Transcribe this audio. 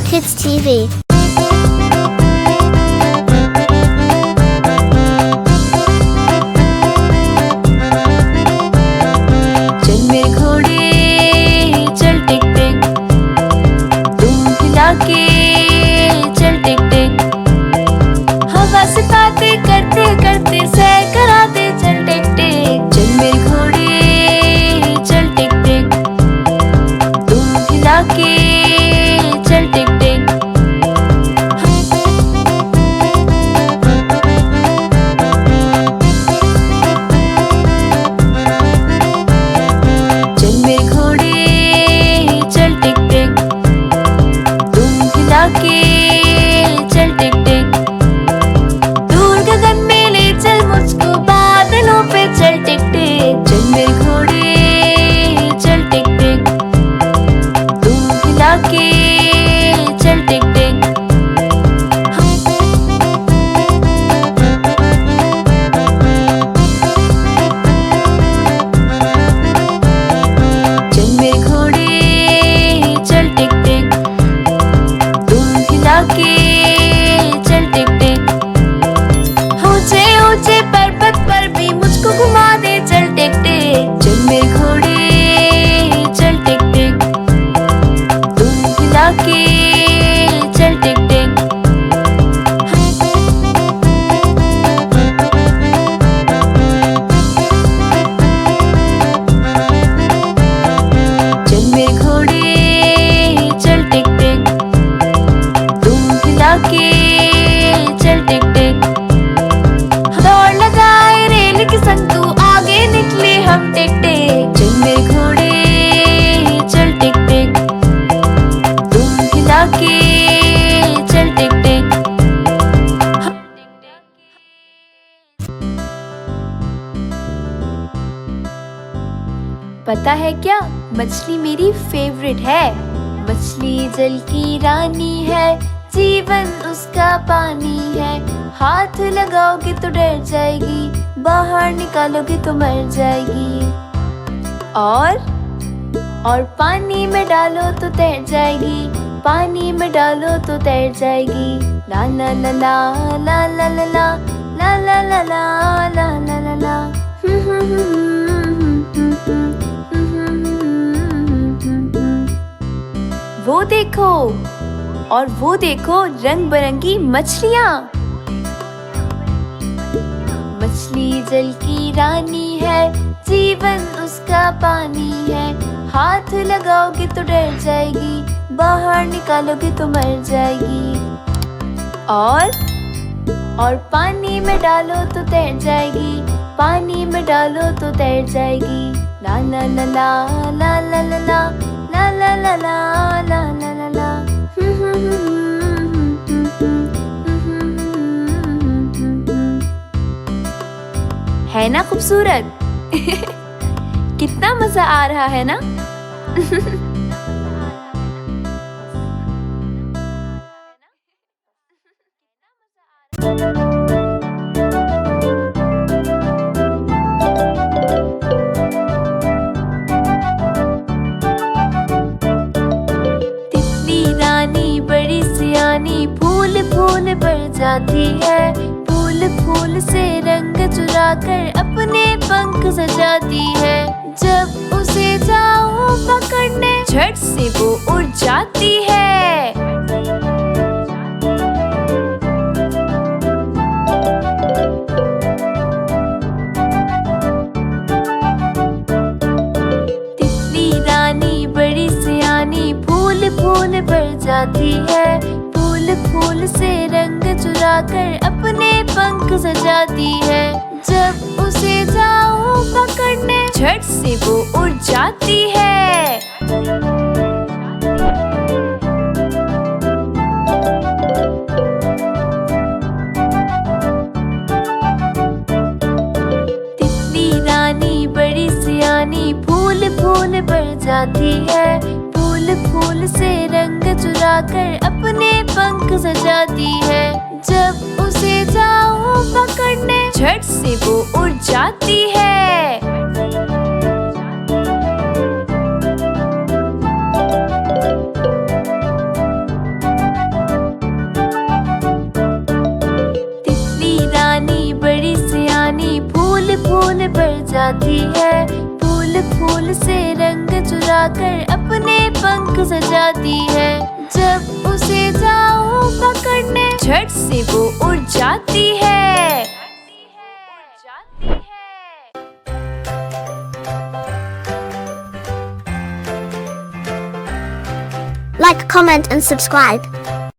Kids TV. चल मेरे घोड़े चल टिक टिक, तुम खिला के चल टिक टिक, हवा से बातें करते करते सैर कराते चल टिक टिक। चल मेरे घोड़े चल टिक टिक, तुम खिला के चल टिक टिक। चल मेरे घोड़े चल टिक टिक, तुम खिला के चल टिक टिक, दूर गगन में ले चल मुझको बादलों पे चल टिक टिक। चल मेरे घोड़े चल टिक टिक, तुम खिला के चल टिक टिक। चल मेरे घोड़े चल टिक टिक, तुम खिला के चल टिक टिक, ऊंचे ऊंचे पर्वत पर भी मुझको घुमा दे चल टिक टिक। चल मेरे घोड़े चल टिक टिक, तुम खिला के चल टिक टिक। चल मेरे घोड़े चल टिक टिक, तुम खिला के चल टिक टिक, दौड़ लगाए रेल के संग तू आगे निकले हम टिक टिक। चल मेरे घोड़े चल टिक टिक, तुम खिला के चल टिक टिक। पता है क्या, मछली मेरी फेवरेट है। मछली जल की रानी है, जीवन उसका पानी है, हाथ लगाओगे तो डर जाएगी, बाहर निकालोगे तो मर जाएगी। और पानी में डालो तो तैर जाएगी, पानी में डालो तो तैर जाएगी। ला ला ला ला ला ला ला ला ला ला ला ला ला ला ला ला। वो देखो, और वो देखो रंग बिरंगी मछलियाँ। मछली जल की रानी है, जीवन उसका पानी है, हाथ लगाओगे तो डर जाएगी, बाहर निकालोगे तो मर जाएगी। और पानी में डालो तो तैर जाएगी, पानी में डालो तो तैर जाएगी। ला ला ला ला ला ला ला ला ला ला ला ला ला ला ला ला। है ना खूबसूरत? कितना मजा आ रहा है ना? तितली रानी बड़ी सियानी, फूल फूल पर जाती है, फूल फूल से रंग चुरा कर अपने पंख सजाती है। जब उसे जाओ पकड़ने, झट से वो उड़ जाती है। तितली रानी बड़ी सियानी, फूल फूल पर जाती है, फूल फूल से रंग चुरा कर अपने पंख सजाती है। जब उसे जाओ पकड़ने, झट से वो उड़ जाती है। तितली रानी बड़ी सियानी, फूल फूल पर जाती है, फूल फूल से रंग चुरा कर अपने पंख सजाती है। जब उसे जाओ पकड़ने, झट से वो उड़ जाती है। जाती है। फूल फूल से रंग चुरा कर अपने पंख सजाती है। जब उसे जाओ पकड़ने झट से वो उड़ जाती है। Like, comment and subscribe.